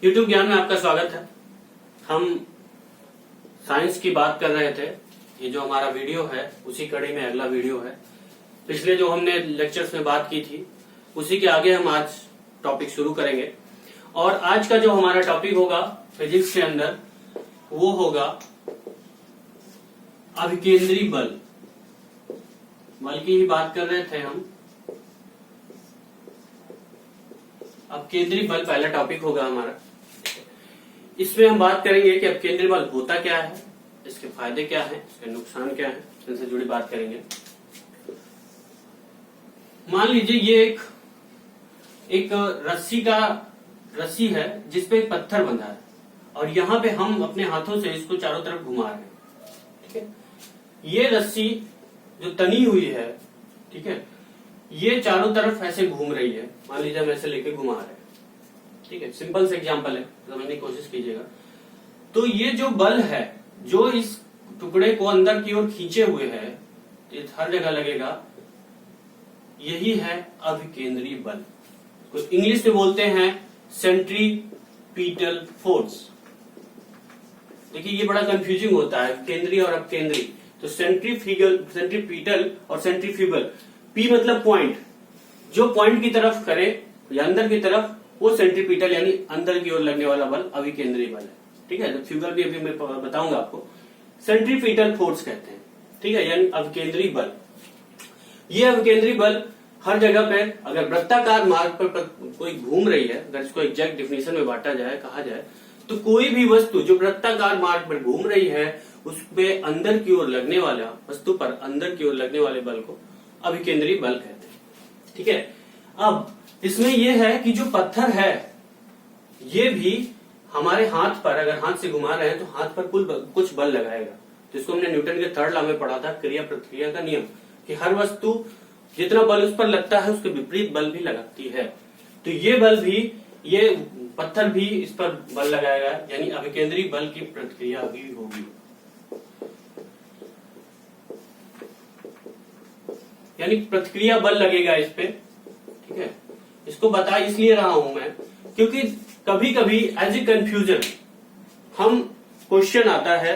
YouTube ज्ञान में आपका स्वागत है। हम साइंस की बात कर रहे थे। ये जो हमारा वीडियो है उसी कड़ी में अगला वीडियो है। पिछले जो हमने लेक्चर्स में बात की थी उसी के आगे हम आज टॉपिक शुरू करेंगे। और आज का जो हमारा टॉपिक होगा फिजिक्स के अंदर वो होगा अभिकेंद्री बल। बल की ही बात कर रहे थे हम। अपकेंद्री बल पहला टॉपिक होगा हमारा। इसमें हम बात करेंगे कि अपकेंद्री बल होता क्या है, इसके फायदे क्या हैं, इसके नुकसान क्या हैं, इनसे जुड़ी बात करेंगे। मान लीजिए ये एक रस्सी है जिसपे एक पत्थर बंधा है और यहाँ पे हम अपने हाथों से इसको चारों तरफ घुमा रहे हैं। ठीक है, ये रस्सी जो तनी हुई है, ठीक है, ये चारों तरफ ऐसे घूम रही है। मान लीजिए हम ऐसे लेके घुमा रहे हैं। ठीक है, सिंपल से एग्जांपल है, समझने की कोशिश कीजिएगा। तो ये जो बल है जो इस टुकड़े को अंदर की ओर खींचे हुए है, ये हर जगह लगेगा, यही है अभिकेंद्री बल। तो इंग्लिश में बोलते हैं सेंट्रीपीटल फोर्स। देखिए ये बड़ा कंफ्यूजिंग होता है केंद्रीय और अपकेंद्री। तो सेंट्रीपीटल और सेंट्रीफ्यूगल। पी मतलब पॉइंट, जो पॉइंट की तरफ करे या अंदर की तरफ, वो सेंट्रीपीटल यानी अंदर की ओर लगने वाला बल अभिकेंद्री बल है। ठीक है, फ्यूगल भी अभी मैं बताऊंगा आपको। सेंट्रीपीटल फोर्स कहते हैं। ठीक है, यानी अभिकेंद्री बल। ये अभिकेंद्री बल हर जगह पे, अगर वृत्ताकार मार्ग पर कोई घूम रही है, अगर इसको एग्जैक्ट डिफिनेशन में बांटा जाए, कहा जाए तो कोई भी वस्तु जो वृत्ताकार मार्ग पर घूम रही है उसपे अंदर की ओर लगने वाला, वस्तु पर अंदर की ओर लगने वाले बल को अभिकेंद्री बल कहते हैं। ठीक है, अब इसमें यह है कि जो पत्थर है ये भी हमारे हाथ पर, अगर हाथ से घुमा रहे हैं तो हाथ पर कुछ बल लगाएगा। जिसको हमने न्यूटन के थर्ड लॉ में पढ़ा था, क्रिया प्रतिक्रिया का नियम, कि हर वस्तु जितना बल उस पर लगता है उसके विपरीत बल भी लगाती है। तो ये बल भी, ये पत्थर भी इस पर बल लगाएगा, यानी अभिकेंद्री बल की प्रतिक्रिया भी होगी। यानी प्रतिक्रिया बल लगेगा इस पे। ठीक है, इसको बता इसलिए रहा हूं मैं क्योंकि कभी कभी एज ए कंफ्यूजन हम क्वेश्चन आता है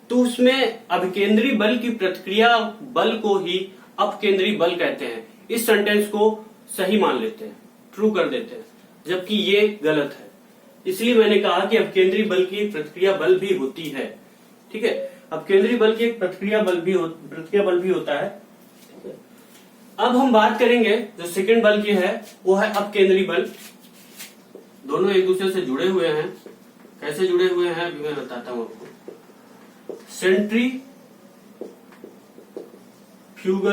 तो उसमें अभिकेंद्री बल की प्रतिक्रिया बल को ही अपकेंद्री बल कहते हैं। इस सेंटेंस को सही मान लेते हैं, ट्रू कर देते हैं, जबकि ये गलत है। इसलिए मैंने कहा कि अपकेंद्री बल की प्रतिक्रिया बल भी होती है। ठीक है, अपकेंद्री बल की एक प्रतिक्रिया बल भी होता है। अब हम बात करेंगे जो सेकंड बल की है वो है अपकेंद्री बल। दोनों एक दूसरे से जुड़े हुए हैं। कैसे जुड़े हुए हैं अभी मैं बताता हूं आपको। Centrifugal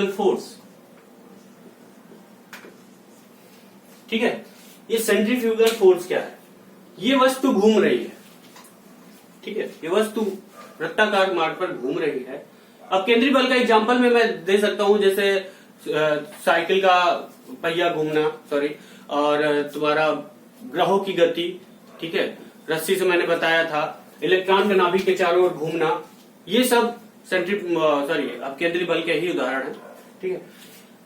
force. ठीक है, ये सेंट्रीफ्यूगल फोर्स क्या है? ये वस्तु घूम रही है। ठीक है, ये वस्तु वृत्ताकार मार्ग पर घूम रही है। अपकेंद्री बल का एग्जांपल में मैं दे सकता हूं, जैसे साइकिल का पहिया घूमना, और तुम्हारा ग्रहों की गति। ठीक है, रस्सी से मैंने बताया था, इलेक्ट्रॉन के नाभिक के चारों ओर घूमना, ये सब अपकेंद्री बल के ही उदाहरण है। ठीक है,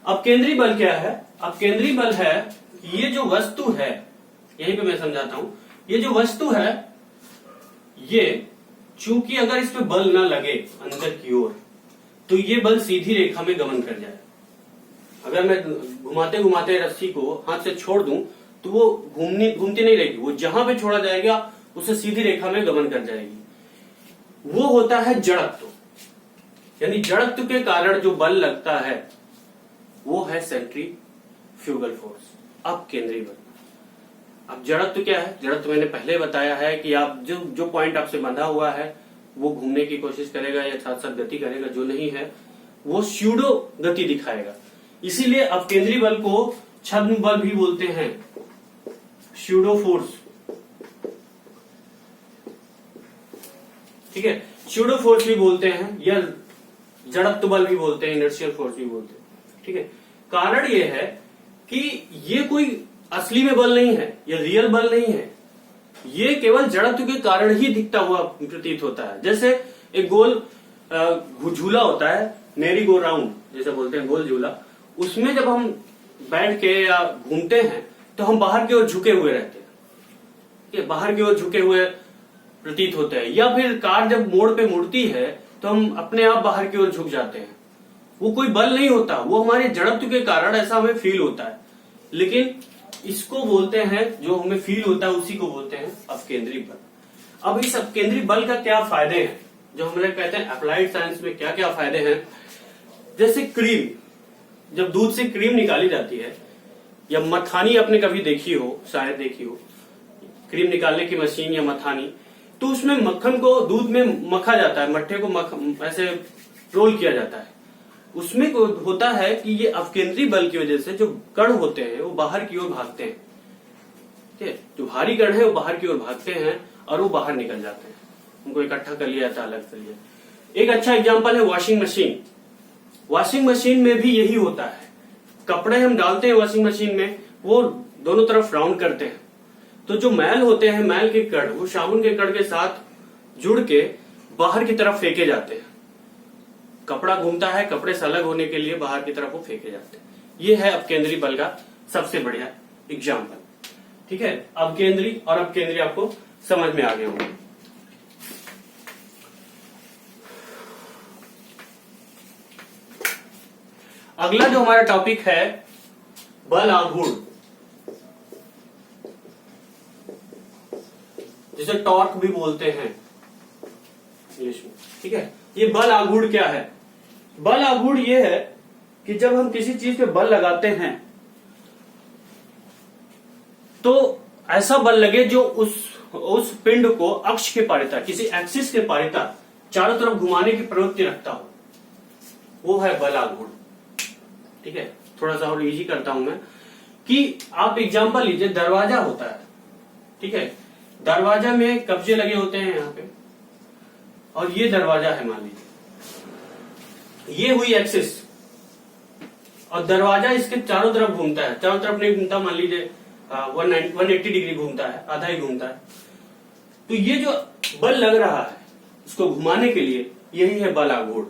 अपकेंद्री बल क्या है? अपकेंद्री बल है ये जो वस्तु है, यहीं पे मैं समझाता हूं, ये जो वस्तु है ये चूंकि अगर इस पे बल ना लगे अंदर की ओर तो ये बल सीधी रेखा में गमन कर जाए। अगर मैं घुमाते घुमाते रस्सी को हाथ से छोड़ दूं तो वो घूमती नहीं रहेगी, वो जहां पे छोड़ा जाएगा उसे सीधी रेखा में गमन कर जाएगी। वो होता है जड़त्व, यानी जड़त्व के कारण जो बल लगता है वो है सेंट्रीफ्यूगल फोर्स, अपकेंद्री बल। अब जड़त्व क्या है? जड़त्व मैंने पहले बताया है कि आप जो पॉइंट आपसे बंधा हुआ है वो घूमने की कोशिश करेगा या साथ साथ गति करेगा, जो नहीं है वो स्यूडो गति दिखाएगा। इसीलिए अपकेंद्री बल को छद्म बल भी बोलते हैं, स्यूडो फोर्स। ठीक है, स्यूडो फोर्स भी बोलते हैं या जड़त्व बल भी बोलते हैं, इनर्शियल फोर्स भी बोलते हैं। ठीक है, कारण ये है कि ये कोई असली में बल नहीं है, ये रियल बल नहीं है, ये केवल जड़त्व के कारण ही दिखता हुआ प्रतीत होता है। जैसे एक गोल झूला होता है, मेरी गो राउंड जैसे बोलते हैं, गोल झूला, उसमें जब हम बैठ के या घूमते हैं तो हम बाहर की ओर झुके हुए रहते हैं। कि बाहर की ओर झुके हुए प्रतीत होते हैं, या फिर कार जब मोड़ पे मुड़ती है तो हम अपने आप बाहर की ओर झुक जाते हैं। वो कोई बल नहीं होता, वो हमारे जड़त्व के कारण ऐसा हमें फील होता है। लेकिन इसको बोलते हैं, जो हमें फील होता है उसी को बोलते हैं अपकेंद्री बल। अब इस अपकेंद्री बल का क्या फायदे हैं, जो हम कहते हैं अप्लाइड साइंस में क्या क्या फायदे हैं। जैसे क्रीम, जब दूध से क्रीम निकाली जाती है, या मथानी आपने कभी देखी हो, शायद देखी हो, क्रीम निकालने की मशीन या मथानी, तो उसमें मक्खन को दूध में मखा जाता है, मट्ठे को ऐसे रोल किया जाता है। उसमें होता है कि ये अपकेंद्री बल की वजह से जो कण होते हैं वो बाहर की ओर भागते हैं। ठीक है, जो भारी कण है वो बाहर की ओर भागते हैं और वो बाहर निकल जाते हैं। उनको इकट्ठा कर लिया जाता है, अलग कर लिया। एक अच्छा एग्जांपल है वॉशिंग मशीन। वॉशिंग मशीन में भी यही होता है, कपड़े हम डालते हैं वॉशिंग मशीन में, वो दोनों तरफ राउंड करते हैं, तो जो मैल होते हैं, मैल के कण, वो साबुन के कण के साथ जुड़ के बाहर की तरफ फेंके जाते हैं। कपड़ा घूमता है, कपड़े से अलग होने के लिए बाहर की तरफ वो फेंके जाते हैं। ये है अपकेंद्री बल का सबसे बढ़िया एग्जाम्पल। ठीक है, अपकेंद्री और अपकेंद्री आपको समझ में आ गए होंगे। अगला जो हमारा टॉपिक है, बल आघूर्ण, जिसे टॉर्क भी बोलते हैं इंग्लिश में। ठीक है, ये बल आघूर्ण क्या है? बल आघूर्ण ये है कि जब हम किसी चीज पे बल लगाते हैं तो ऐसा बल लगे जो उस पिंड को अक्ष के पारिता, किसी एक्सिस के पारिता चारों तरफ घुमाने की प्रवृत्ति रखता हो, वो है बल आघूर्ण। ठीक है, थोड़ा सा और इजी करता हूं मैं कि आप एग्जांपल लीजिए, दरवाजा होता है। ठीक है, दरवाजा में कब्जे लगे होते हैं यहाँ पे, और ये दरवाजा है मान लीजिए, ये हुई एक्सिस, और दरवाजा इसके चारों तरफ घूमता है। चारों तरफ नहीं घूमता, मान लीजिए 180 डिग्री घूमता है, आधा ही घूमता है। तो ये जो बल लग रहा है इसको घुमाने के लिए, यही है बल आघूर्ण।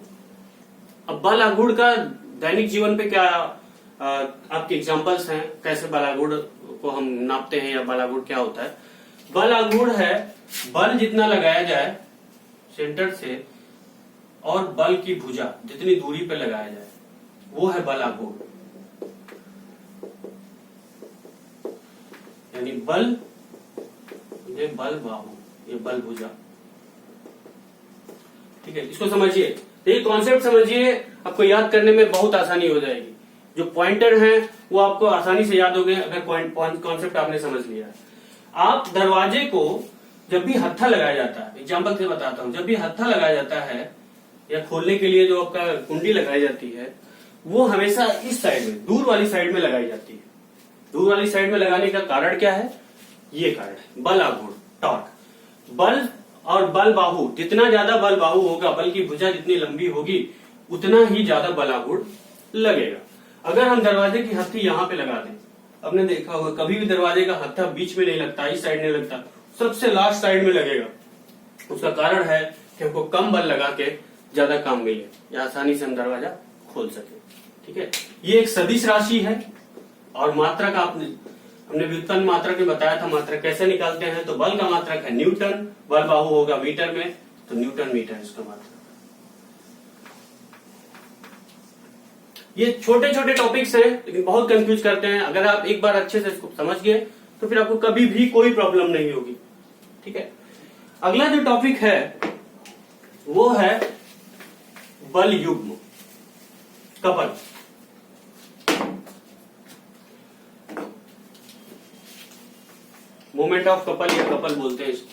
अब बल आघूर्ण का दैनिक जीवन पे क्या आपके एग्जांपल्स हैं, कैसे बल आघूर्ण को हम नापते हैं, या बल आघूर्ण क्या होता है? बल आघूर्ण है बल जितना लगाया जाए सेंटर से, और बल की भुजा जितनी दूरी पे लगाया जाए, वो है बल आघूर्ण। यानी बल, ये बल बाहु, ये बल भुजा। ठीक है, इसको समझिए, ये कॉन्सेप्ट समझिए, आपको याद करने में बहुत आसानी हो जाएगी। जो पॉइंटर हैं वो आपको आसानी से याद हो गए अगर कॉन्सेप्ट आपने समझ लिया। आप दरवाजे को जब भी हत्था लगाया जाता है, एग्जांपल से बताता हूं, जब भी हत्था लगाया जाता है या खोलने के लिए जो आपका कुंडी लगाई जाती है, वो हमेशा इस साइड में, दूर वाली साइड में लगाई जाती है। दूर वाली साइड में लगाने का कारण क्या है? ये कारण है बल आघूर्ण, टॉर्क। बल और बल बाहु, जितना ज्यादा बल बाहु होगा, बल की भुजा जितनी लंबी होगी, उतना ही ज्यादा बल आघूर्ण लगेगा। अगर हम दरवाजे की हत्थी यहाँ पे लगा दें, आपने देखा होगा कभी भी दरवाजे का हत्था बीच में नहीं लगता, इस साइड नहीं लगता, सबसे लास्ट साइड में लगेगा। उसका कारण है कि हमको कम बल लगा के ज्यादा काम मिले, या आसानी से हम दरवाजा खोल सके। ठीक है, ये एक सदिश राशि है, और मात्रक हमने व्युत्पन्न मात्रक में बताया था, मात्रक कैसे निकालते हैं। तो बल का मात्रक है न्यूटन, बल बाहु होगा मीटर में, तो न्यूटन मीटर इसका मात्रक। ये छोटे छोटे टॉपिक्स हैं, लेकिन बहुत कंफ्यूज करते हैं। अगर आप एक बार अच्छे से इसको समझ गए तो फिर आपको कभी भी कोई प्रॉब्लम नहीं होगी। ठीक है, अगला जो टॉपिक है वो है बल युग्म, कपल। मोमेंट ऑफ कपल या कपल बोलते हैं इसको।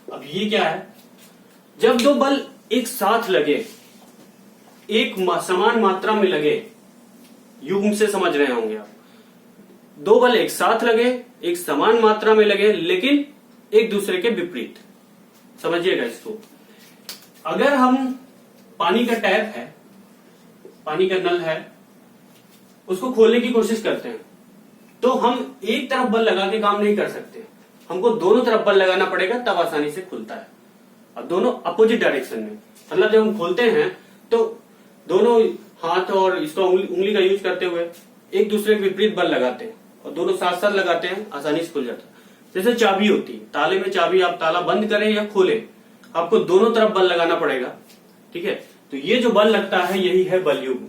अब ये क्या है? जब दो बल एक साथ लगे, एक समान मात्रा में लगे, युग्म से समझ रहे होंगे आप। दो बल एक साथ लगे, एक समान मात्रा में लगे, लेकिन एक दूसरे के विपरीत। समझिएगा इसको। अगर हम पानी का टैप है, पानी का नल है, उसको खोलने की कोशिश करते हैं, तो हम एक तरफ बल लगा के काम नहीं कर सकते, हमको दोनों तरफ बल लगाना पड़ेगा, तब आसानी से खुलता है। अब दोनों अपोजिट डायरेक्शन में, मतलब जब हम खोलते हैं तो दोनों हाथ और इसका उंगली का यूज करते हुए एक दूसरे के विपरीत बल लगाते हैं और दोनों साथ साथ लगाते हैं, आसानी से खुल जाता है। जैसे चाबी होती है, ताले में चाबी, आप ताला बंद करें या खोलें, आपको दोनों तरफ बल लगाना पड़ेगा। ठीक है, तो ये जो बल लगता है यही है बल युग्म।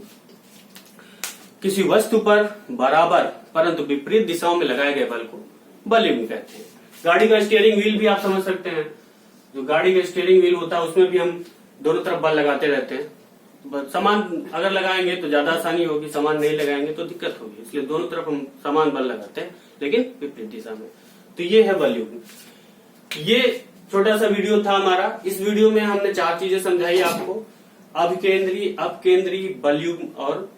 किसी वस्तु पर बराबर परंतु विपरीत दिशाओं में लगाए गए बल को बल युग्म कहते हैं। गाड़ी का स्टीयरिंग व्हील भी आप समझ सकते हैं, जो गाड़ी का स्टीयरिंग व्हील होता है उसमें भी हम दोनों तरफ बल लगाते रहते हैं। समान अगर लगाएंगे तो ज्यादा आसानी होगी, समान नहीं लगाएंगे तो दिक्कत होगी, इसलिए दोनों तरफ हम समान बल लगाते हैं लेकिन विपरीत दिशा में। तो ये है बल युग्म। ये छोटा सा वीडियो था हमारा। इस वीडियो में हमने 4 चीजें समझाई आपको, अभिकेंद्री, अपकेंद्री, बल युग्म और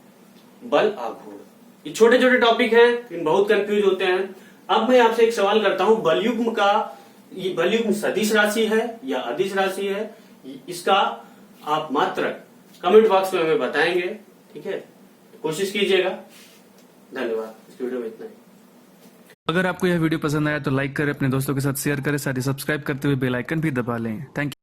बल आघूर्ण। ये छोटे छोटे टॉपिक हैं, लेकिन बहुत कंफ्यूज होते हैं। अब मैं आपसे एक सवाल करता हूं, बल युग्म का, ये बल युग्म सदिश राशि है या अदिश राशि है, इसका आप मात्रक कमेंट बॉक्स में हमें बताएंगे। ठीक है, कोशिश कीजिएगा। धन्यवाद। इस वीडियो में इतना ही। अगर आपको यह वीडियो पसंद आया तो लाइक करें, अपने दोस्तों के साथ शेयर करें, साथ ही सब्सक्राइब करते हुए बेल आइकन भी दबा लें। Thank you.